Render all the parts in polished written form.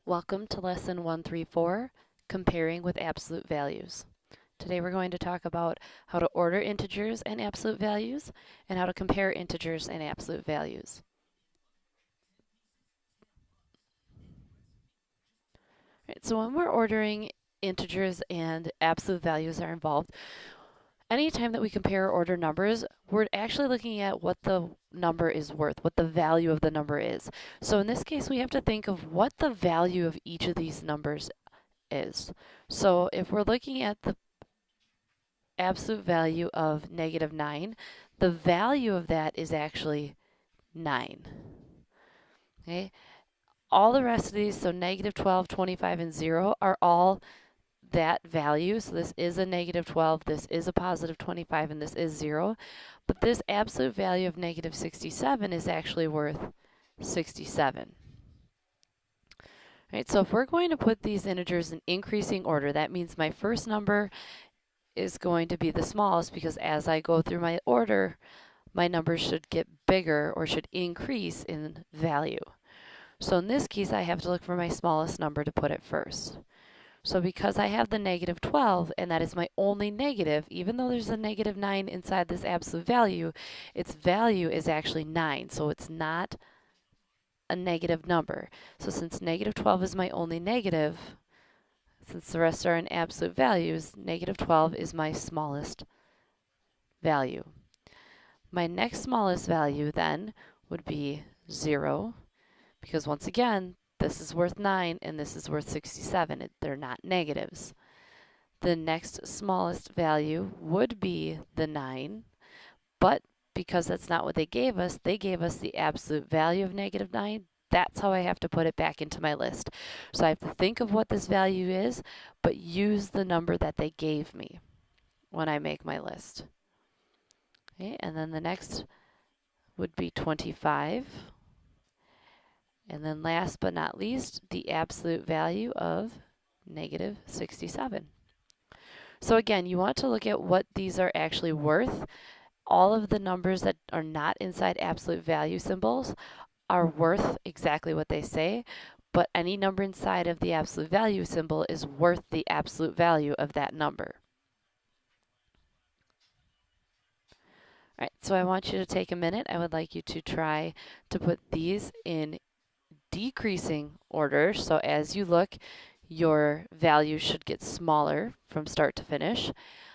Welcome to Lesson 134, Comparing with Absolute Values. Today we're going to talk about how to order integers and absolute values and how to compare integers and absolute values. Right, so when we're ordering integers and absolute values are involved, anytime that we compare or order numbers, we're actually looking at what the number is worth, what the value of the number is. So in this case, we have to think of what the value of each of these numbers is. So if we're looking at the absolute value of -9, the value of that is actually 9. Okay? All the rest of these, so -12, 25, and 0, are all that value. So this is a -12, this is a +25, and this is 0. But this absolute value of -67 is actually worth 67. Right, so if we're going to put these integers in increasing order, that means my first number is going to be the smallest, because as I go through my order, my numbers should get bigger or should increase in value. So in this case, I have to look for my smallest number to put it first. So because I have the -12, and that is my only negative, even though there's a -9 inside this absolute value, its value is actually 9, so it's not a negative number. So since -12 is my only negative, since the rest are in absolute values, -12 is my smallest value. My next smallest value then would be 0, because once again, this is worth 9 and this is worth 67. They're not negatives. The next smallest value would be the 9, but because that's not what they gave us the absolute value of -9. That's how I have to put it back into my list. So I have to think of what this value is, but use the number that they gave me when I make my list. Okay, and then the next would be 25. And then last but not least, the absolute value of -67. So again, you want to look at what these are actually worth. All of the numbers that are not inside absolute value symbols are worth exactly what they say, but any number inside of the absolute value symbol is worth the absolute value of that number. All right, so I want you to take a minute. I would like you to try to put these in decreasing order. So as you look, your value should get smaller from start to finish.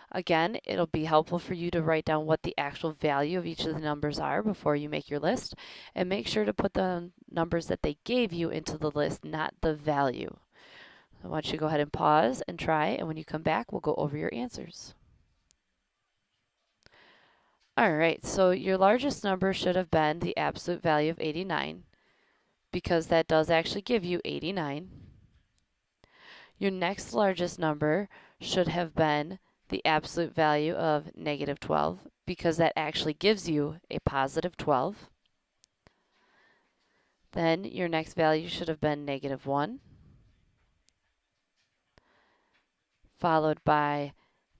Again, it'll be helpful for you to write down what the actual value of each of the numbers are before you make your list, and make sure to put the numbers that they gave you into the list, not the value. I want you to go ahead and pause and try, and when you come back, we'll go over your answers. All right, so your largest number should have been the absolute value of 89, because that does actually give you 89. Your next largest number should have been the absolute value of -12, because that actually gives you a +12. Then your next value should have been -1, followed by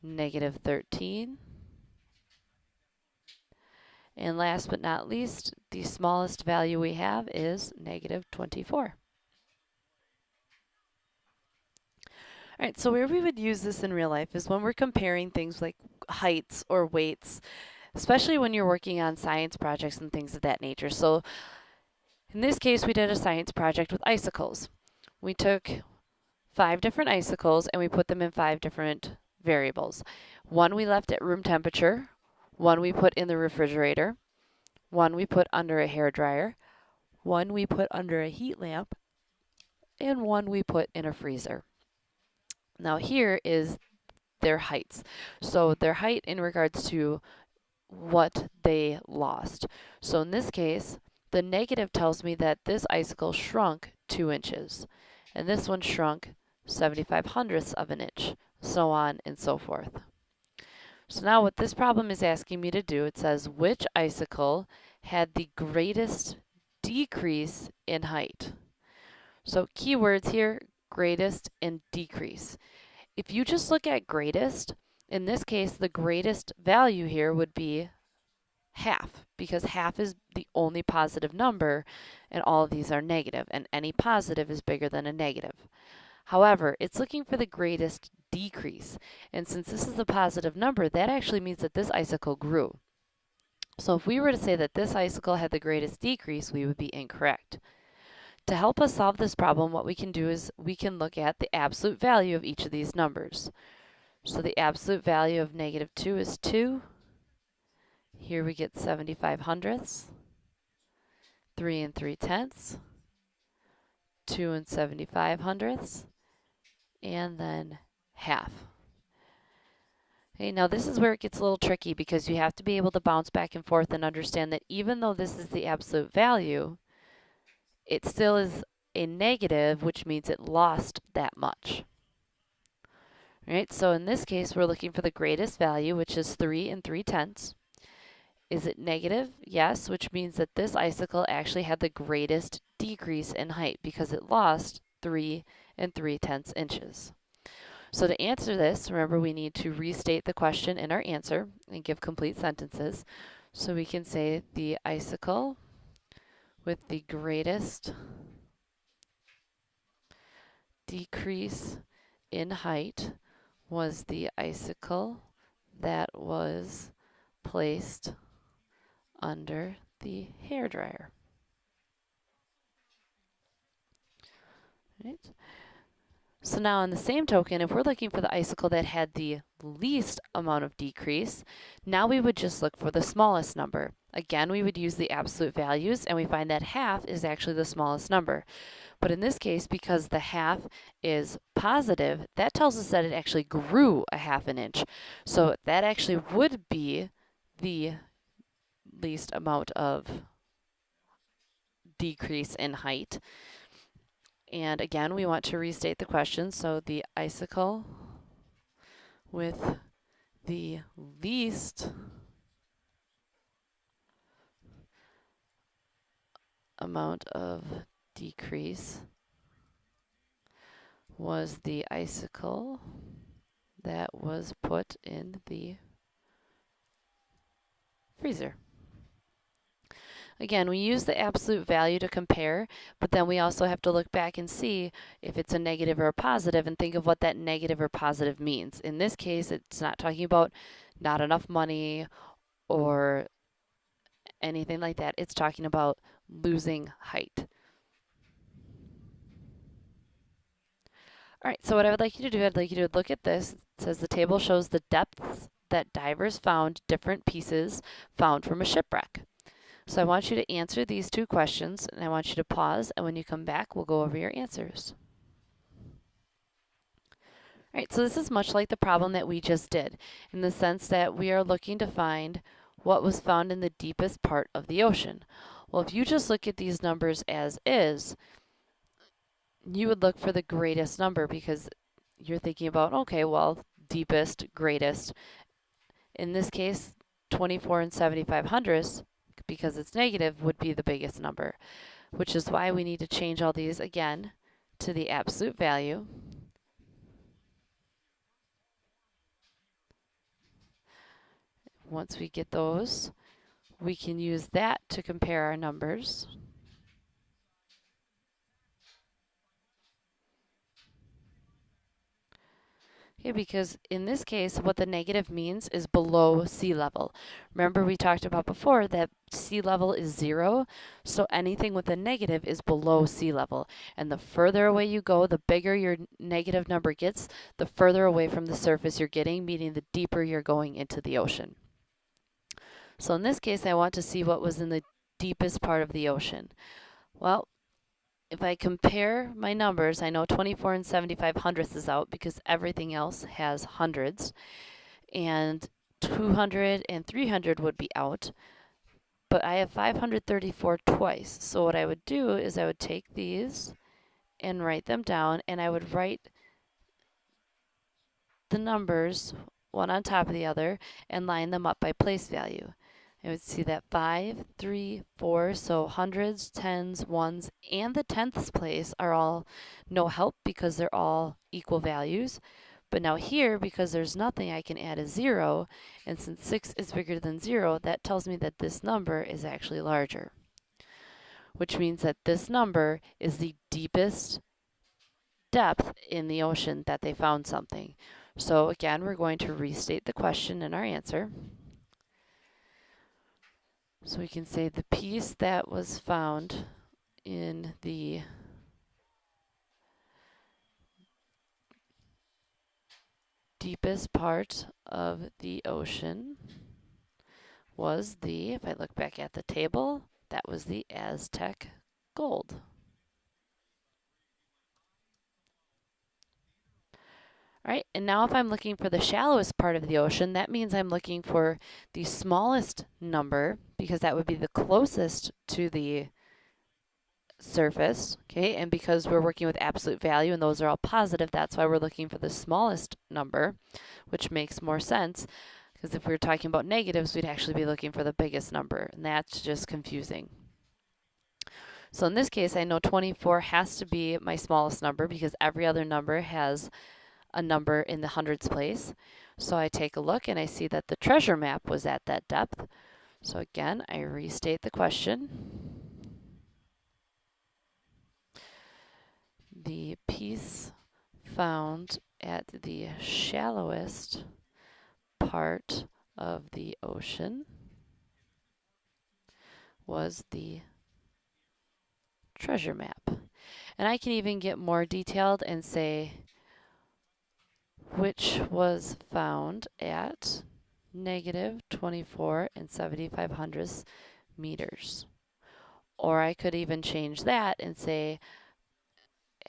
-13. And last but not least, the smallest value we have is -24. All right, so where we would use this in real life is when we're comparing things like heights or weights, especially when you're working on science projects and things of that nature. So in this case, we did a science project with icicles. We took 5 different icicles and we put them in 5 different variables. One we left at room temperature, one we put in the refrigerator, one we put under a hair dryer, one we put under a heat lamp, and one we put in a freezer. Now here is their heights. So their height in regards to what they lost. So in this case, the negative tells me that this icicle shrunk 2 inches, and this one shrunk 75 hundredths of an inch, so on and so forth. So now what this problem is asking me to do, it says which icicle had the greatest decrease in height. So keywords here, greatest and decrease. If you just look at greatest, in this case, the greatest value here would be half, because half is the only positive number and all of these are negative, and any positive is bigger than a negative. However, it's looking for the greatest decrease, and since this is a positive number, that actually means that this icicle grew. So if we were to say that this icicle had the greatest decrease, we would be incorrect. To help us solve this problem, what we can do is we can look at the absolute value of each of these numbers. So the absolute value of negative 2 is 2. Here we get 75 hundredths, 3 and 3/10, 2 and 75 hundredths, and then half. Okay, now this is where it gets a little tricky because you have to be able to bounce back and forth and understand that even though this is the absolute value, it still is a negative, which means it lost that much. Right, so in this case, we're looking for the greatest value, which is 3 and 3/10. Is it negative? Yes, which means that this icicle actually had the greatest decrease in height because it lost 3 and 3/10 inches. So to answer this, remember we need to restate the question in our answer and give complete sentences. So we can say the icicle with the greatest decrease in height was the icicle that was placed under the hairdryer. Right? So now on the same token, if we're looking for the icicle that had the least amount of decrease, now we would just look for the smallest number. Again, we would use the absolute values, and we find that half is actually the smallest number. But in this case, because the half is positive, that tells us that it actually grew a half an inch. So that actually would be the least amount of decrease in height. And again, we want to restate the question. So the icicle with the least amount of decrease was the icicle that was put in the freezer. Again, we use the absolute value to compare, but then we also have to look back and see if it's a negative or a positive and think of what that negative or positive means. In this case, it's not talking about not enough money or anything like that. It's talking about losing height. All right, so what I would like you to do, I'd like you to look at this. It says the table shows the depths that divers found different pieces found from a shipwreck. So I want you to answer these two questions, and I want you to pause, and when you come back, we'll go over your answers. All right, so this is much like the problem that we just did, in the sense that we are looking to find what was found in the deepest part of the ocean. Well, if you just look at these numbers as is, you would look for the greatest number because you're thinking about, okay, well, deepest, greatest. In this case, 24 and 75 hundredths, because it's negative, would be the biggest number, which is why we need to change all these again to the absolute value. Once we get those, we can use that to compare our numbers. Okay, because in this case, what the negative means is below sea level. Remember we talked about before that sea level is 0, so anything with a negative is below sea level. And the further away you go, the bigger your negative number gets, the further away from the surface you're getting, meaning the deeper you're going into the ocean. So in this case, I want to see what was in the deepest part of the ocean. Well, if I compare my numbers, I know 24 and 75 hundredths is out because everything else has hundreds. And 200 and 300 would be out. But I have 534 twice. So what I would do is I would take these and write them down, and I would write the numbers one on top of the other and line them up by place value. I would see that 5, 3, 4, so hundreds, tens, ones, and the tenths place are all no help because they're all equal values. But now here, because there's nothing, I can add a 0, and since 6 is bigger than 0, that tells me that this number is actually larger, which means that this number is the deepest depth in the ocean that they found something. So again, we're going to restate the question in our answer. So we can say the piece that was found in the deepest part of the ocean was the, if I look back at the table, that was the Aztec gold. All right, and now if I'm looking for the shallowest part of the ocean, that means I'm looking for the smallest number, because that would be the closest to the surface, okay? And because we're working with absolute value and those are all positive, that's why we're looking for the smallest number, which makes more sense, because if we were talking about negatives, we'd actually be looking for the biggest number, and that's just confusing. So in this case, I know 24 has to be my smallest number because every other number has a number in the hundreds place. So I take a look and I see that the treasure map was at that depth. So again, I restate the question. The piece found at the shallowest part of the ocean was the treasure map. And I can even get more detailed and say which was found at negative 24 and 75/100 meters. Or I could even change that and say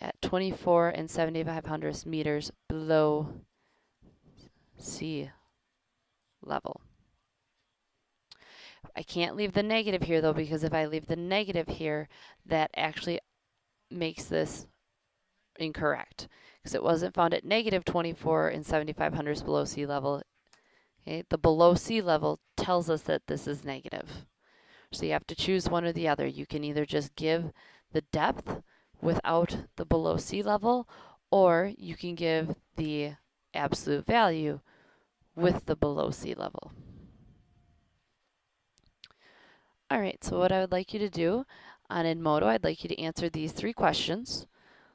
at 24 and 75/100 meters below sea level. I can't leave the negative here though, because if I leave the negative here, that actually makes this incorrect, because it wasn't found at negative 24 and 75/100 below sea level. Okay, the below sea level tells us that this is negative. So you have to choose one or the other. You can either just give the depth without the below sea level, or you can give the absolute value with the below sea level. All right, so what I would like you to do on Edmodo, I'd like you to answer these 3 questions.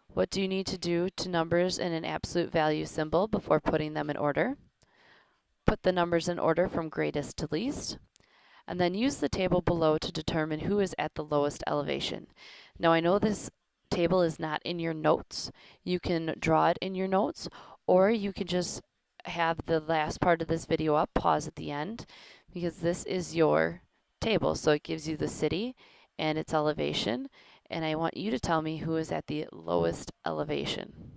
What do you need to do to numbers in an absolute value symbol before putting them in order? Put the numbers in order from greatest to least, and then use the table below to determine who is at the lowest elevation. Now I know this table is not in your notes. You can draw it in your notes, or you can just have the last part of this video up, pause at the end, because this is your table. So it gives you the city and its elevation, and I want you to tell me who is at the lowest elevation.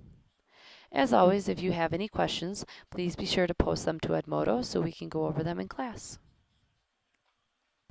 As always, if you have any questions, please be sure to post them to Edmodo so we can go over them in class.